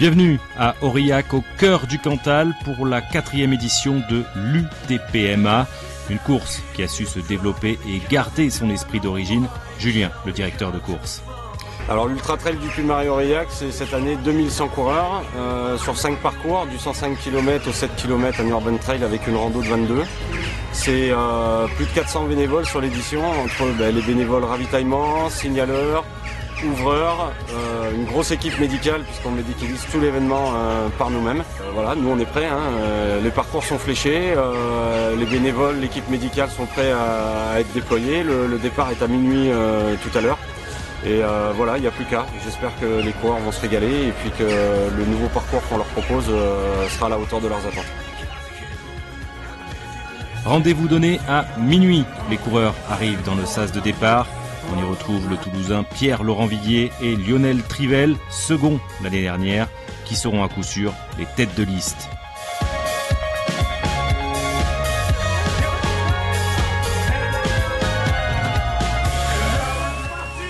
Bienvenue à Aurillac, au cœur du Cantal, pour la 4e édition de l'UTPMA. Une course qui a su se développer et garder son esprit d'origine. Julien, le directeur de course. Alors l'Ultra Trail du Puy-Marie-Aurillac, c'est cette année 2100 coureurs sur 5 parcours, du 105 km au 7 km en Urban Trail avec une rando de 22. C'est plus de 400 bénévoles sur l'édition, entre les bénévoles ravitaillement, signaleurs, ouvreurs, une grosse équipe médicale puisqu'on médicalise tout l'événement par nous-mêmes. Voilà, nous on est prêts, les parcours sont fléchés, les bénévoles, l'équipe médicale sont prêts à être déployés. Le départ est à minuit tout à l'heure. Et voilà, il n'y a plus qu'à. J'espère que les coureurs vont se régaler et puis que le nouveau parcours qu'on leur propose sera à la hauteur de leurs attentes. Rendez-vous donné à minuit. Les coureurs arrivent dans le sas de départ. On y retrouve le Toulousain Pierre-Laurent Viguier et Lionel Trivel, second l'année dernière, qui seront à coup sûr les têtes de liste.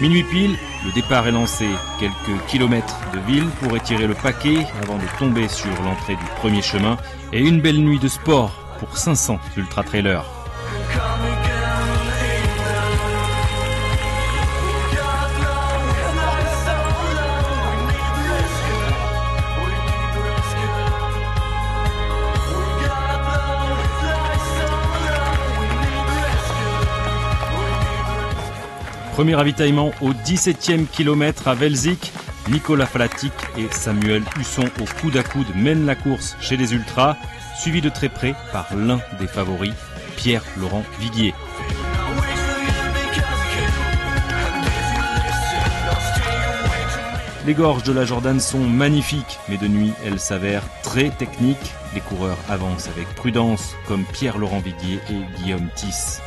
Minuit pile, le départ est lancé. Quelques kilomètres de ville pour étirer le paquet avant de tomber sur l'entrée du premier chemin. Et une belle nuit de sport pour 500 ultra-trailers. Premier ravitaillement au 17e kilomètre à Velzic. Nicolas Falatic et Samuel Husson au coude à coude mènent la course chez les Ultras, suivi de très près par l'un des favoris, Pierre-Laurent Viguier. Les gorges de la Jordanne sont magnifiques, mais de nuit elles s'avèrent très techniques. Les coureurs avancent avec prudence, comme Pierre-Laurent Viguier et Guillaume Tisse.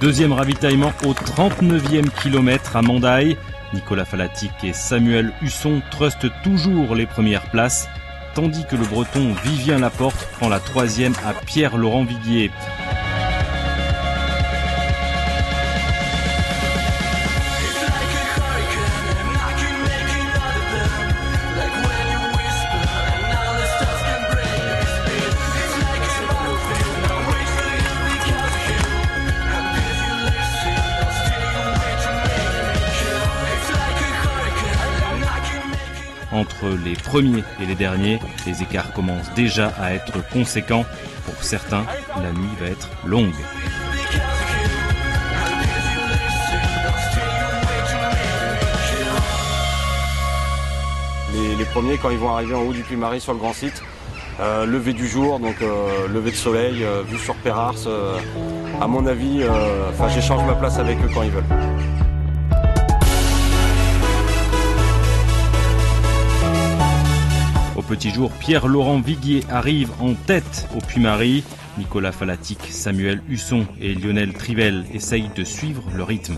Deuxième ravitaillement au 39e kilomètre à Mandaille. Nicolas Falatic et Samuel Husson trustent toujours les premières places, tandis que le Breton Vivien Laporte prend la 3e à Pierre-Laurent Viguier. Entre les premiers et les derniers, les écarts commencent déjà à être conséquents. Pour certains, la nuit va être longue. Les premiers, quand ils vont arriver en haut du Puy-Marie sur le grand site, lever du jour, donc lever de soleil, vue sur Perrars, à mon avis, j'échange ma place avec eux quand ils veulent. Au petit jour, Pierre-Laurent Viguier arrive en tête au Puy-Marie. Nicolas Falatic, Samuel Husson et Lionel Trivel essayent de suivre le rythme.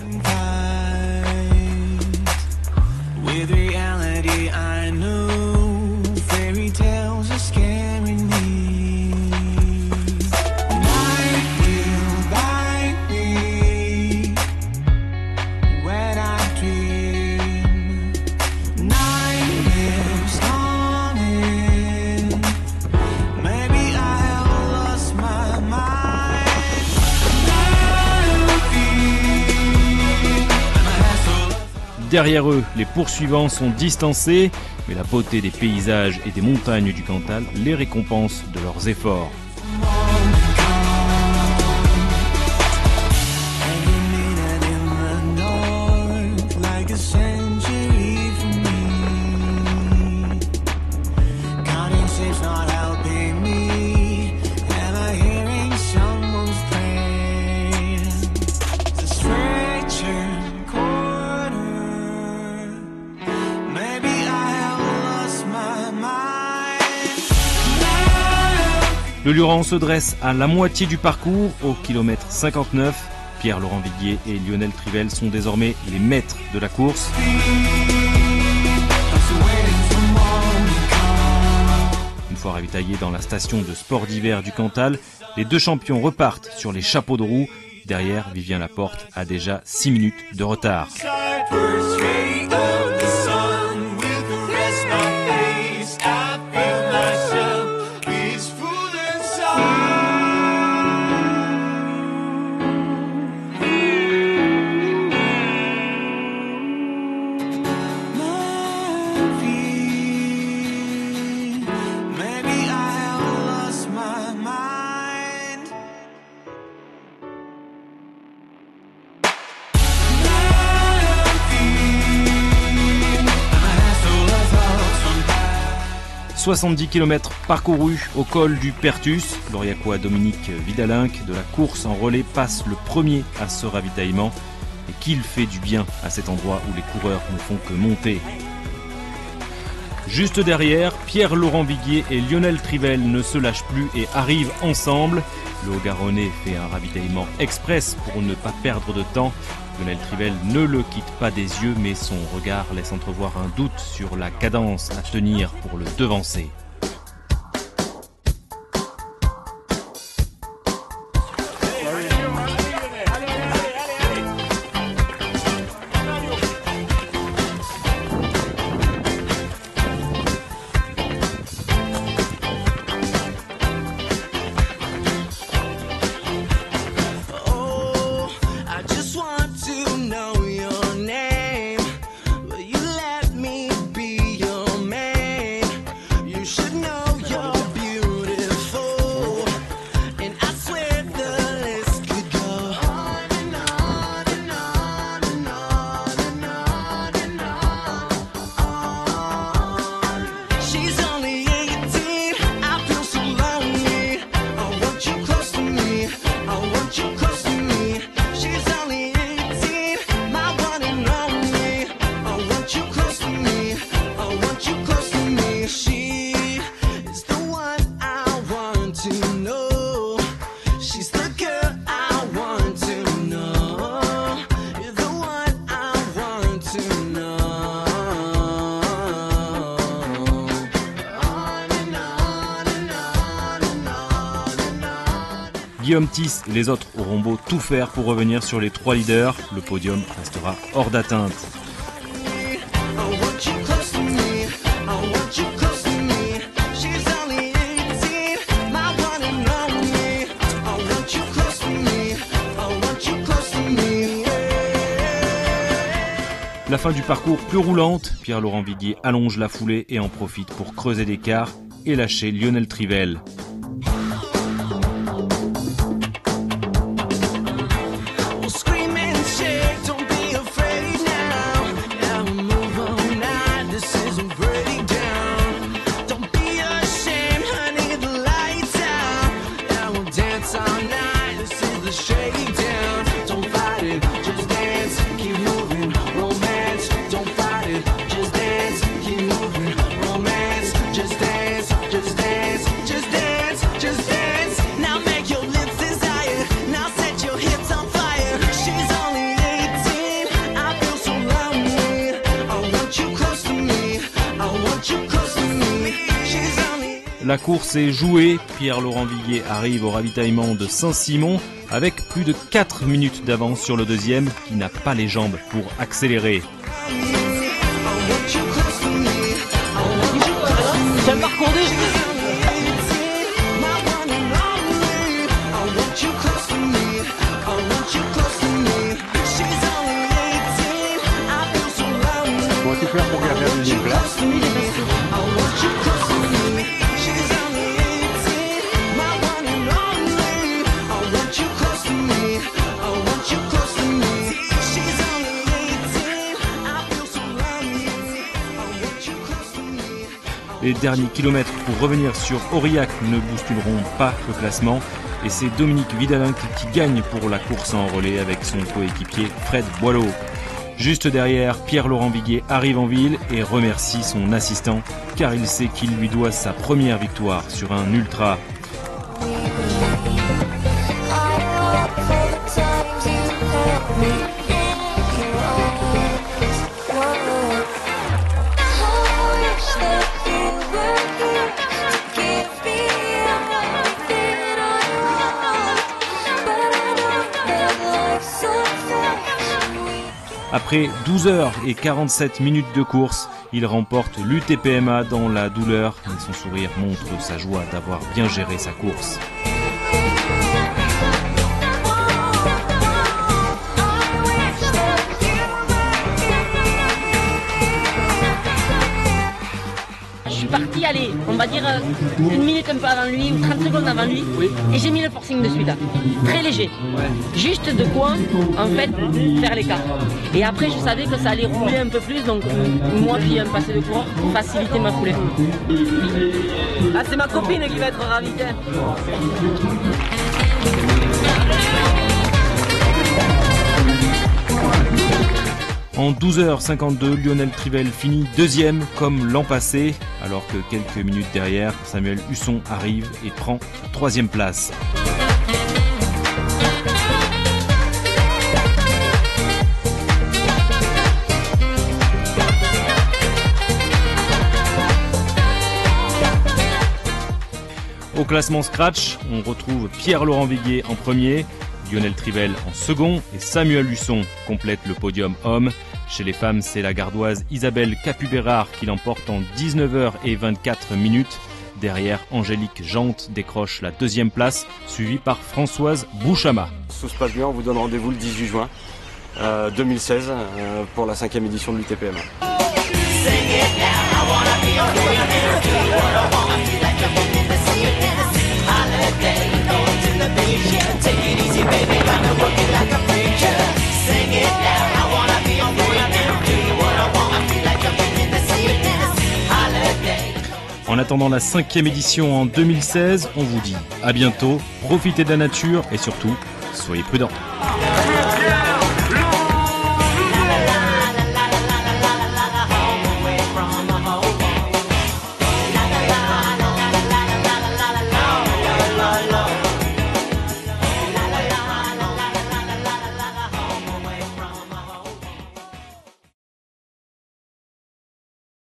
Derrière eux, les poursuivants sont distancés, mais la beauté des paysages et des montagnes du Cantal les récompense de leurs efforts. Maybe I have lost my mind. Le Lurent se dresse à la moitié du parcours, au kilomètre 59. Pierre-Laurent Viguier et Lionel Trivel sont désormais les maîtres de la course. Une fois ravitaillés dans la station de sport d'hiver du Cantal, les deux champions repartent sur les chapeaux de roue. Derrière, Vivien Laporte a déjà 6 minutes de retard. « 70 km parcourus au col du Pertus. L'Aurillacois Dominique Vidalinck de la course en relais passe le premier à ce ravitaillement. Et qu'il fait du bien à cet endroit où les coureurs ne font que monter. Juste derrière, Pierre-Laurent Viguier et Lionel Trivel ne se lâchent plus et arrivent ensemble. Le Haut-Garonnais fait un ravitaillement express pour ne pas perdre de temps. Lionel Trivel ne le quitte pas des yeux, mais son regard laisse entrevoir un doute sur la cadence à tenir pour le devancer. Guillaume Thys et les autres auront beau tout faire pour revenir sur les 3 leaders, le podium restera hors d'atteinte. La fin du parcours plus roulante, Pierre-Laurent Viguier allonge la foulée et en profite pour creuser l'écart et lâcher Lionel Trivel. La course est jouée, Pierre-Laurent Viguier arrive au ravitaillement de Saint-Simon avec plus de 4 minutes d'avance sur le deuxième qui n'a pas les jambes pour accélérer. C'est un parcours de... Comment tu fais pour garder la deuxième place? Les derniers kilomètres pour revenir sur Aurillac ne bousculeront pas le classement et c'est Dominique Vidalinck qui gagne pour la course en relais avec son coéquipier Fred Boileau. Juste derrière, Pierre-Laurent Viguier arrive en ville et remercie son assistant car il sait qu'il lui doit sa première victoire sur un ultra. Après 12 heures et 47 minutes de course, il remporte l'UTPMA dans la douleur, mais son sourire montre sa joie d'avoir bien géré sa course. Je suis parti, allez, on va dire une minute un peu avant lui ou 30 secondes avant lui, et j'ai mis le forcing de suite, très léger, juste de quoi en fait faire l'écart. Et après je savais que ça allait rouler un peu plus, donc moi qui aime passer de coureur, faciliter ma foulée. Ah, c'est ma copine qui va être ravie. En 12h52, Lionel Trivel finit deuxième comme l'an passé, alors que quelques minutes derrière, Samuel Husson arrive et prend la troisième place. Au classement Scratch, on retrouve Pierre-Laurent Viguier en premier, Lionel Trivel en second et Samuel Husson complète le podium homme. Chez les femmes, c'est la gardoise Isabelle Capu-Bérard qui l'emporte en 19h24 minutes. Derrière, Angélique Jante décroche la deuxième place, suivie par Françoise Bouchama. Tout se passe bien, on vous donne rendez-vous le 18 juin 2016 pour la 5e édition de l'UTPMA. En attendant la 5e édition en 2016, on vous dit à bientôt, profitez de la nature et surtout, soyez prudents.